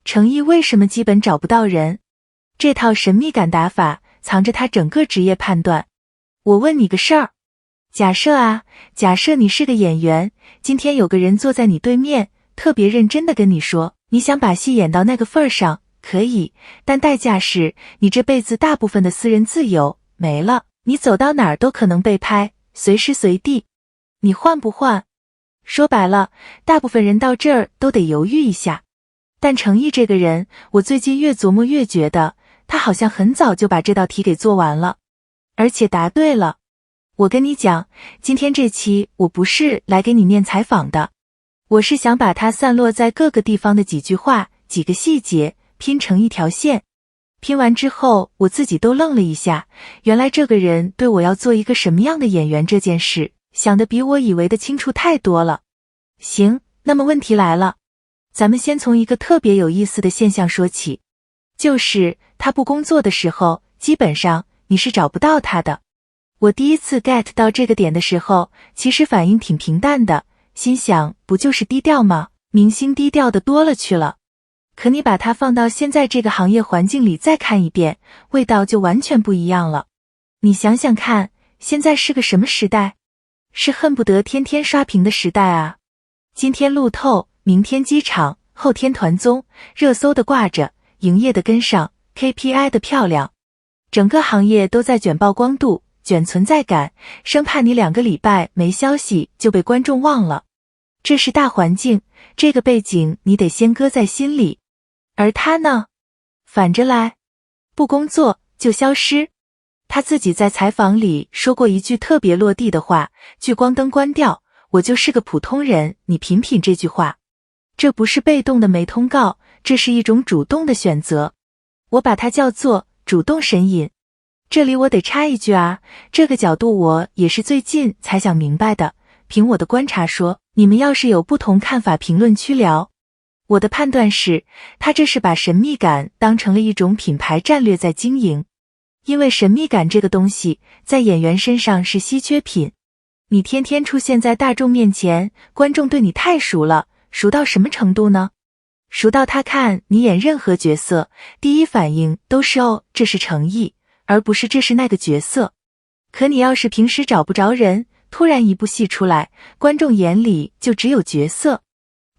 程毅为什么基本找不到人？这套神秘感打法藏着他整个职业判断。我问你个事儿，假设你是个演员，今天有个人坐在你对面，特别认真地跟你说，你想把戏演到那个份儿上，可以，但代价是你这辈子大部分的私人自由没了，你走到哪儿都可能被拍，随时随地。你换不换？说白了，大部分人到这儿都得犹豫一下。但程毅这个人，我最近越琢磨越觉得，他好像很早就把这道题给做完了，而且答对了。我跟你讲，今天这期我不是来给你念采访的，我是想把它散落在各个地方的几句话、几个细节拼成一条线。拼完之后，我自己都愣了一下，原来这个人对我要做一个什么样的演员这件事，想得比我以为的清楚太多了。行，那么问题来了，咱们先从一个特别有意思的现象说起，就是他不工作的时候，基本上你是找不到他的。我第一次 get 到这个点的时候，其实反应挺平淡的，心想不就是低调吗？明星低调的多了去了。可你把它放到现在这个行业环境里再看一遍，味道就完全不一样了。你想想看，现在是个什么时代？是恨不得天天刷屏的时代啊！今天路透，明天机场，后天团综，热搜的挂着，营业的跟上， KPI 的漂亮，整个行业都在卷曝光度，卷存在感，生怕你2个礼拜没消息就被观众忘了。这是大环境，这个背景你得先搁在心里。而他呢，反着来，不工作就消失。他自己在采访里说过一句特别落地的话，聚光灯关掉，我就是个普通人，你品品这句话。这不是被动的没通告，这是一种主动的选择。我把它叫做主动神隐。这里我得插一句啊，这个角度我也是最近才想明白的。凭我的观察说，你们要是有不同看法，评论区聊。我的判断是，他这是把神秘感当成了一种品牌战略在经营。因为神秘感这个东西，在演员身上是稀缺品。你天天出现在大众面前，观众对你太熟了，熟到什么程度呢？熟到他看你演任何角色，第一反应都是哦，这是程毅，而不是这是那个角色。可你要是平时找不着人，突然一部戏出来，观众眼里就只有角色。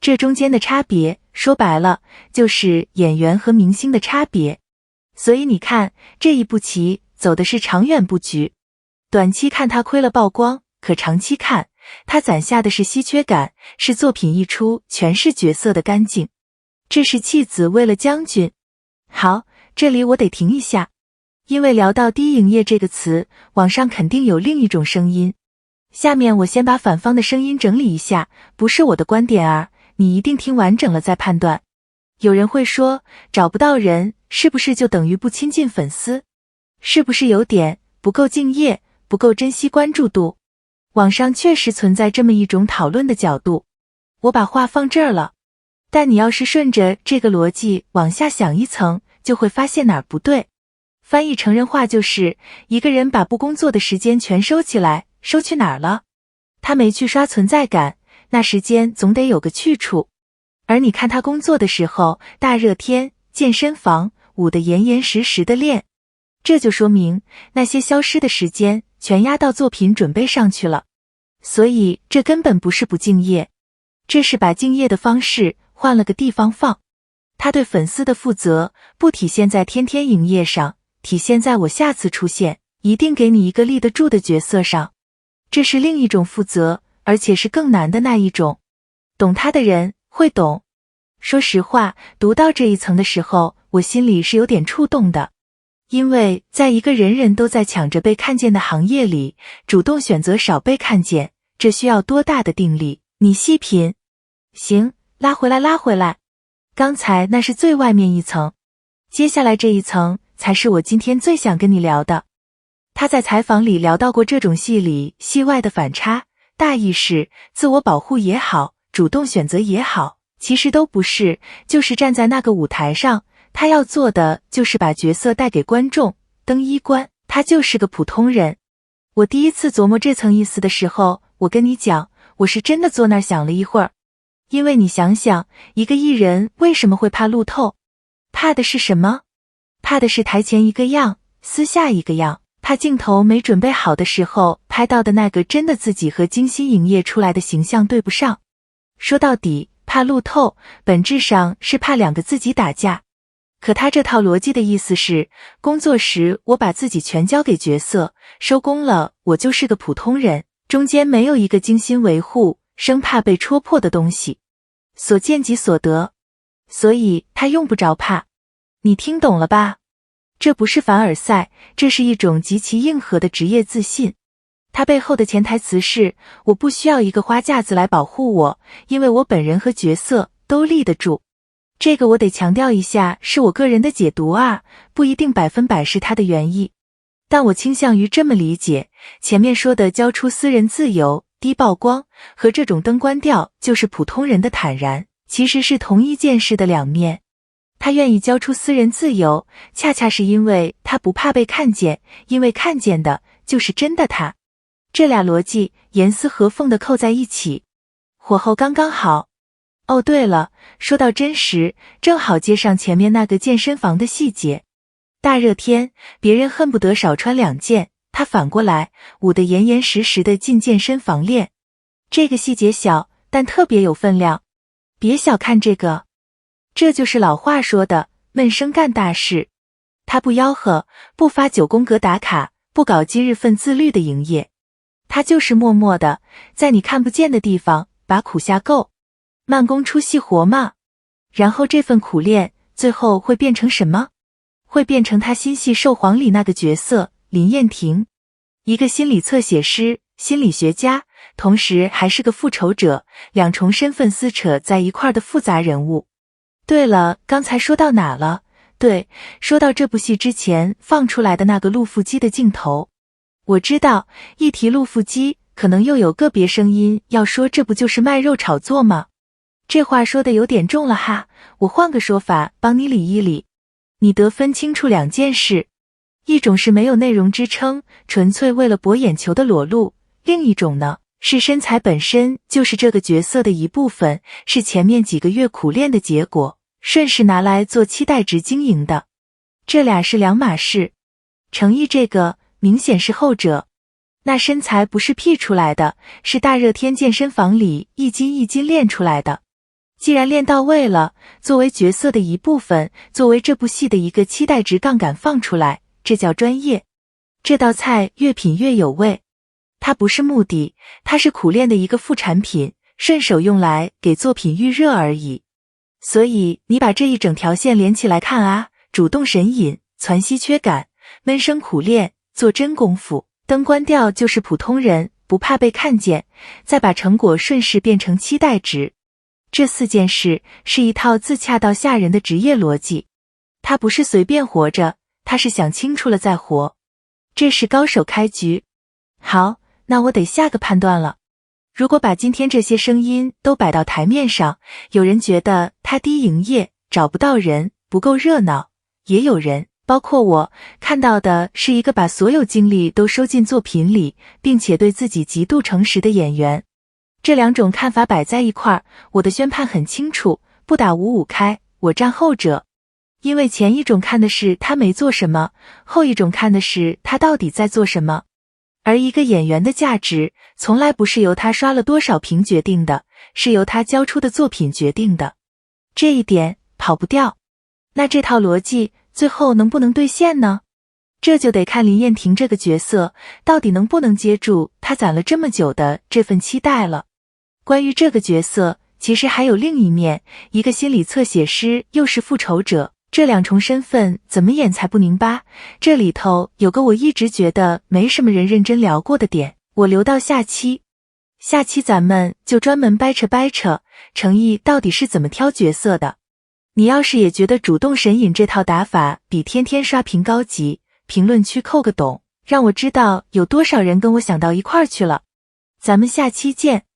这中间的差别，说白了，就是演员和明星的差别。所以你看，这一步棋走的是长远布局。短期看他亏了曝光，可长期看，他攒下的是稀缺感，是作品一出全是角色的干净。这是弃子为了将军。好，这里我得停一下，因为聊到低营业这个词，网上肯定有另一种声音。下面我先把反方的声音整理一下，不是我的观点啊，你一定听完整了再判断。有人会说，找不到人，是不是就等于不亲近粉丝？是不是有点不够敬业，不够珍惜关注度？网上确实存在这么一种讨论的角度，我把话放这儿了。但你要是顺着这个逻辑往下想一层，就会发现哪儿不对。翻译成人话就是，一个人把不工作的时间全收起来，收去哪儿了？他没去刷存在感，那时间总得有个去处。而你看他工作的时候，大热天，健身房，舞得严严实实的练，这就说明那些消失的时间全压到作品准备上去了。所以这根本不是不敬业，这是把敬业的方式换了个地方放。他对粉丝的负责不体现在天天营业上，体现在我下次出现一定给你一个立得住的角色上。这是另一种负责，而且是更难的那一种。懂他的人会懂。说实话，读到这一层的时候，我心里是有点触动的。因为在一个人人都在抢着被看见的行业里，主动选择少被看见，这需要多大的定力？你细品。行，拉回来。刚才那是最外面一层，接下来这一层才是我今天最想跟你聊的。他在采访里聊到过这种戏里戏外的反差，大意是自我保护也好，主动选择也好，其实都不是，就是站在那个舞台上，他要做的就是把角色带给观众。灯一关，他就是个普通人。我第一次琢磨这层意思的时候，我跟你讲，我是真的坐那儿想了一会儿。因为你想想，一个艺人为什么会怕路透？怕的是什么？怕的是台前一个样，私下一个样，怕镜头没准备好的时候拍到的那个真的自己和精心营业出来的形象对不上。说到底，怕路透，本质上是怕两个自己打架。可他这套逻辑的意思是，工作时我把自己全交给角色，收工了我就是个普通人，中间没有一个精心维护，生怕被戳破的东西。所见即所得，所以他用不着怕。你听懂了吧？这不是凡尔赛，这是一种极其硬核的职业自信。他背后的潜台词是，我不需要一个花架子来保护我，因为我本人和角色都立得住。这个我得强调一下，是我个人的解读啊，不一定100%是他的原意。但我倾向于这么理解，前面说的交出私人自由、低曝光和这种灯关掉就是普通人的坦然，其实是同一件事的两面。他愿意交出私人自由，恰恰是因为他不怕被看见，因为看见的就是真的他。这俩逻辑严丝合缝地扣在一起，火候刚刚好。哦，对了，说到真实，正好接上前面那个健身房的细节。大热天，别人恨不得少穿2件，他反过来捂得严严实实地进健身房练。这个细节小，但特别有分量。别小看这个，这就是老话说的闷声干大事。他不吆喝，不发9宫格打卡，不搞今日份自律的营业，他就是默默的在你看不见的地方把苦下够，慢工出细活嘛。然后这份苦练最后会变成什么？会变成他新戏《兽皇》里那个角色林燕婷，一个心理侧写师、心理学家，同时还是个复仇者，2重身份撕扯在一块的复杂人物。对了，刚才说到哪了？对，说到这部戏之前放出来的那个陆腹肌的镜头。我知道，一提陆腹肌，可能又有个别声音要说这不就是卖肉炒作吗？这话说的有点重了哈，我换个说法帮你理一理。你得分清楚2件事，一种是没有内容支撑，纯粹为了博眼球的裸露，另一种呢，是身材本身就是这个角色的一部分，是前面几个月苦练的结果，顺势拿来做期待值经营的。这俩是两码事。诚意这个明显是后者，那身材不是 P 出来的，是大热天健身房里一斤一斤练出来的。既然练到位了，作为角色的一部分，作为这部戏的一个期待值杠杆放出来，这叫专业。这道菜越品越有味，它不是目的，它是苦练的一个副产品，顺手用来给作品预热而已。所以你把这一整条线连起来看啊，主动神隐，攒稀缺感，闷声苦练，做真功夫，灯关掉就是普通人，不怕被看见，再把成果顺势变成期待值。这4件事是一套自洽到吓人的职业逻辑。他不是随便活着，他是想清楚了再活。这是高手开局。好，那我得下个判断了。如果把今天这些声音都摆到台面上，有人觉得他低营业，找不到人，不够热闹，也有人，包括我，看到的是一个把所有精力都收进作品里，并且对自己极度诚实的演员。这2种看法摆在一块儿，我的宣判很清楚，不打5-5开，我站后者。因为前一种看的是他没做什么，后一种看的是他到底在做什么。而一个演员的价值，从来不是由他刷了多少屏决定的，是由他交出的作品决定的。这一点跑不掉。那这套逻辑最后能不能兑现呢？这就得看林燕婷这个角色到底能不能接住他攒了这么久的这份期待了。关于这个角色，其实还有另一面，一个心理侧写师又是复仇者，这2重身份怎么演才不拧巴？这里头有个我一直觉得没什么人认真聊过的点，我留到下期。下期咱们就专门掰扯诚意到底是怎么挑角色的。你要是也觉得主动神隐这套打法比天天刷屏高级，评论区扣个懂，让我知道有多少人跟我想到一块儿去了。咱们下期见。